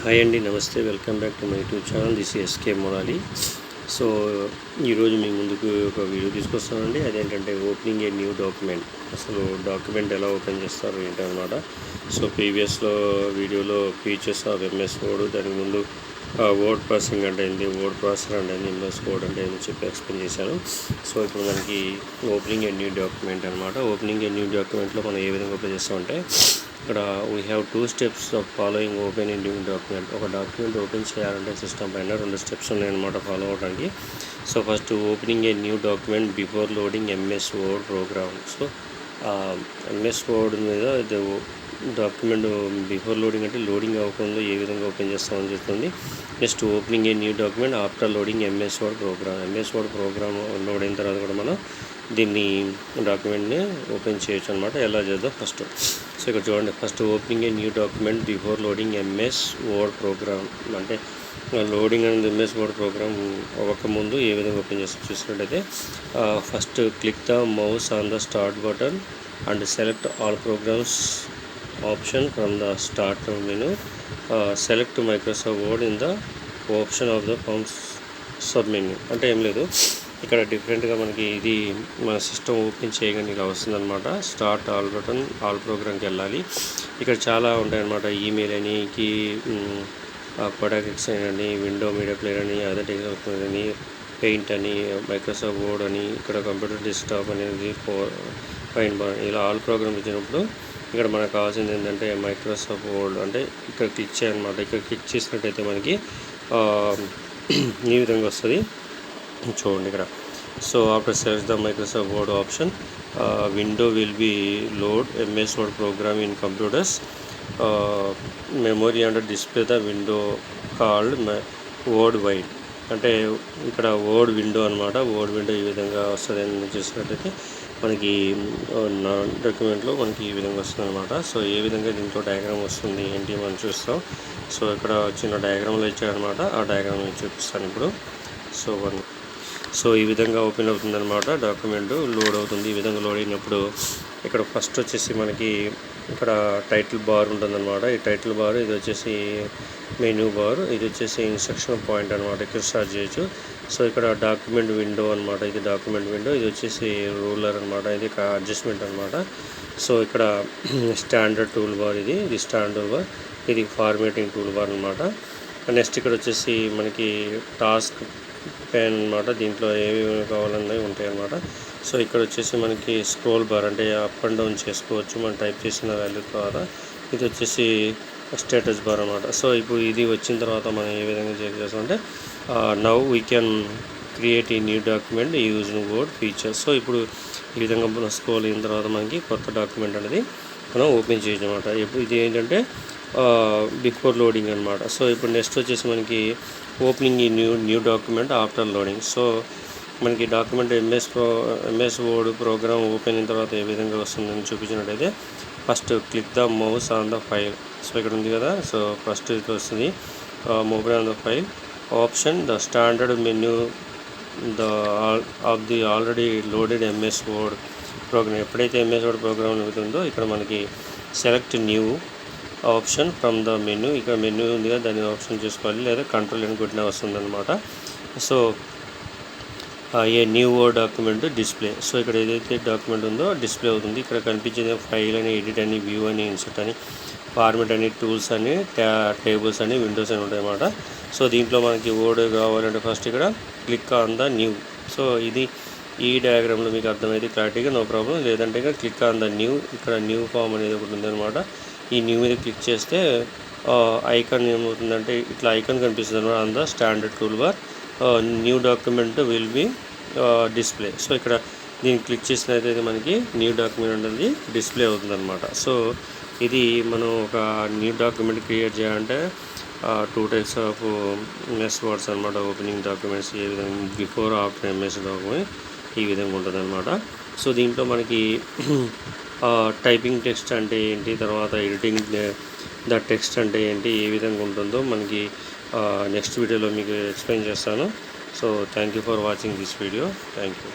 Hi అండి, నమస్తే. Welcome back to my YouTube channel. This SK Murali. So ఈరోజు మీ ముందుకు ఒక వీడియో తీసుకొస్తానండి. అదేంటంటే ఓపెనింగ్ ఏ న్యూ డాక్యుమెంట్. అసలు డాక్యుమెంట్ ఎలా ఓపెన్ చేస్తారు ఏంటన్నమాట. సో ప్రీవియస్లో వీడియోలో ఫీచర్స్ ఆఫ్ ఎంఎస్ వర్డ్, దానికి ముందు వర్డ్ ప్రాసెసింగ్ అంటే ఏంటి, వర్డ్ ప్రాసెసర్ అంటే ఏంటి, ఎంఎస్ వర్డ్ అంటే ఏంటి చెప్పి ఎక్స్ప్లెయిన్ చేశాను. సో ఇప్పుడు మనకి ఓపెనింగ్ ఏ న్యూ డాక్యుమెంట్ అనమాట. ఓపెనింగ్ ఏ న్యూ డాక్యుమెంట్లో మనం ఏ విధంగా ఓపెన్ చేస్తామంటే, ఇక్కడ we have 2 steps of following open in new document. ఒక డాక్యుమెంట్ ఓపెన్ చేయాలంటే సిస్టమ్ పైన 2 steps ఉన్నాయన్నమాట ఫాలో అవడానికి. So first opening a new document before loading MS Word program. So MS Word మీద డాక్యుమెంట్ బిఫోర్ లోడింగ్ అంటే loading అవ్వకుండా ఏ విధంగా ఓపెన్ చేస్తామని చెప్తుంది. Next opening a new document after loading MS Word program. MS Word program load అయిన తర్వాత కూడా మనం దీన్ని డాక్యుమెంట్ని ఓపెన్ చేయొచ్చు అనమాట. ఎలా చేద్దాం ఫస్ట్. సో ఇక్కడ చూడండి, first opening a new document before loading MS Word program. అంటే లోడింగ్ అనేది ఎంఎస్ వర్డ్ ప్రోగ్రామ్ అవ్వకముందు ఏ విధంగా ఓపెన్ చేసి చూసినట్టయితే, first click the mouse on the start button and select all programs option from the start menu. Select Microsoft Word in the option of the forms sub menu. అంటే ఏం లేదు, ఇక్కడ డిఫరెంట్గా మనకి ఇది మన సిస్టమ్ ఓపెన్ చేయగానే ఇలా వస్తుందన్నమాట. స్టార్ట్ ఆల్ బటన్, ఆల్ ప్రోగ్రామ్కి వెళ్ళాలి. ఇక్కడ చాలా ఉంటాయన్నమాట. ఈమెయిల్ అని, కోడాక్ ఎక్సెల్ అని, విండో మీడియా ప్లేయర్ అని, అదర్ టెక్నికల్ అని, పెయింట్ అని, మైక్రోసాఫ్ట్ వర్డ్ అని, ఇక్కడ కంప్యూటర్ డెస్క్టాప్ అనేది, ఫైన్ బార్, ఇలా ఆల్ ప్రోగ్రామ్ ఇచ్చినప్పుడు ఇక్కడ మనకు కావాల్సింది ఏంటంటే మైక్రోసాఫ్ట్ వర్డ్. అంటే ఇక్కడ క్లిక్ చేయాలన్నమాట. ఇక్కడ క్లిక్ చేసినట్టయితే మనకి ఈ విధంగా వస్తుంది చూడండి ఇక్కడ. So after select the Microsoft Word option, window will be load MS Word program in computer's memory and display the window called word wide. అంటే ఇక్కడ వర్డ్ విండో అనమాట. వర్డ్ విండో ఈ విధంగా వస్తుంది అని చూసినట్టయితే మనకి డాక్యుమెంట్లో మనకి ఈ విధంగా వస్తుంది అనమాట. సో ఏ విధంగా దీంట్లో డయాగ్రామ్ వస్తుంది ఏంటి మనం చూస్తాం. సో ఇక్కడ చిన్న డయాగ్రామ్లో ఇచ్చారనమాట. ఆ డయాగ్రామ్ చూపిస్తాను ఇప్పుడు. సో ఈ విధంగా ఓపెన్ అవుతుంది అనమాట. డాక్యుమెంట్ లోడ్ అవుతుంది. ఈ విధంగా లోడ్ అయినప్పుడు ఇక్కడ ఫస్ట్ వచ్చేసి మనకి ఇక్కడ టైటిల్ బార్ ఉంటుందన్నమాట. ఈ టైటిల్ బార్, ఇది వచ్చేసి మెనూ బార్, ఇది వచ్చేసి ఇన్స్ట్రక్షన్ పాయింట్ అనమాట. ఇక్కడ స్టార్ట్ చేయొచ్చు. సో ఇక్కడ డాక్యుమెంట్ విండో అనమాట. ఇది డాక్యుమెంట్ విండో, ఇది వచ్చేసి రూలర్ అనమాట. ఇది అడ్జస్ట్మెంట్ అనమాట. సో ఇక్కడ స్టాండర్డ్ టూల్ బార్, ఇది స్టాండర్డ్ టూల్ బార్, ఇది ఫార్మేటింగ్ టూల్ బార్ అనమాట. నెక్స్ట్ ఇక్కడ వచ్చేసి మనకి టాస్క్ పెన్ అనమాట. దీంట్లో ఏవి కావాలన్నవి ఉంటాయి అన్నమాట. సో ఇక్కడ వచ్చేసి మనకి స్క్రోల్ బార్, అంటే అప్ అండ్ డౌన్ చేసుకోవచ్చు మనం టైప్ చేసిన వాల్యూ ద్వారా. ఇది వచ్చేసి స్టేటస్ బార్ అనమాట. సో ఇప్పుడు ఇది వచ్చిన తర్వాత మనం ఏ విధంగా చేస్తామంటే, నౌ వీ కెన్ క్రియేట్ ఈ new document using word features. So ఇప్పుడు ఈ విధంగా మనం స్క్రోల్ అయిన తర్వాత మనకి కొత్త డాక్యుమెంట్ అనేది మనం ఓపెన్ చేయొచ్చు అనమాట. ఇప్పుడు ఇది ఏంటంటే బిఫోర్ లోడింగ్ అనమాట. సో ఇప్పుడు నెక్స్ట్ వచ్చేసి మనకి ఓపెనింగ్ ఈ new document after loading. So మనకి document MS Word program open అయిన తర్వాత ఏ విధంగా వస్తుందని చూపించినట్టయితే, first click the mouse on the file. So ఇక్కడ ఉంది కదా. సో ఫస్ట్ ఇది వస్తుంది mobile on the file option, the standard menu of the already loaded MS Word program. ఎప్పుడైతే ఎంఎస్ వర్డ్ ప్రోగ్రామ్ అవుతుందో ఇక్కడ మనకి select new option from the menu. ఇక్కడ మెనూ ఉంది కదా, దాన్ని ఆప్షన్ చేసుకోవాలి, లేదా కంట్రోల్ అని కొట్టినా వస్తుంది అనమాట. So a new word document display. So ఇక్కడ ఏదైతే డాక్యుమెంట్ ఉందో డిస్ప్లే అవుతుంది. ఇక్కడ కనిపించేది ఫైల్ అని, ఎడిట్ అని, వ్యూ అని, ఇన్సర్ట్ అని, ఫార్మెట్ అని, టూల్స్ అని, టేబుల్స్ అని, విండోస్ అని ఉంటాయి అన్నమాట. సో దీంట్లో మనకి వర్డ్ కావాలంటే ఫస్ట్ ఇక్కడ click on the new. So ఇది ఈ డయాగ్రామ్లో మీకు అర్థమైతే క్లారిటీగా, నో ప్రాబ్లం. లేదంటే ఇక్కడ క్లిక్ ఆన్ ద న్యూ, ఇక్కడ న్యూ ఫామ్ అనేది ఒకటి ఉందన్నమాట. ఈ న్యూ మీద క్లిక్ చేస్తే ఐకాన్ ఏమవుతుందంటే ఇట్లా ఐకాన్ కనిపిస్తుంది అనమాట. On the standard tool bar new document will be display. So ఇక్కడ దీన్ని క్లిక్ చేసినట్లయితే మనకి న్యూ డాక్యుమెంట్ అనేది డిస్ప్లే అవుతుంది అనమాట. సో ఇది మనం ఒక న్యూ డాక్యుమెంట్ క్రియేట్ చేయాలంటే 2 types ఆఫ్ ఎంఎస్ వర్డ్స్ అనమాట. ఓపెనింగ్ డాక్యుమెంట్స్ ఏ విధంగా బిఫోర్ ఆఫ్టర్ ఎంఎస్ డాక్యుమెంట్ ఈ విధంగా ఉంటుంది అనమాట. సో దీంట్లో మనకి టైపింగ్ టెక్స్ట్ అంటే ఏంటి, తర్వాత ఎడిటింగ్ ద టెక్స్ట్ అంటే ఏంటి, ఏ విధంగా ఉంటుందో మనకి నెక్స్ట్ వీడియోలో మీకు ఎక్స్ప్లెయిన్ చేస్తాను. So thank you for watching this video. Thank you.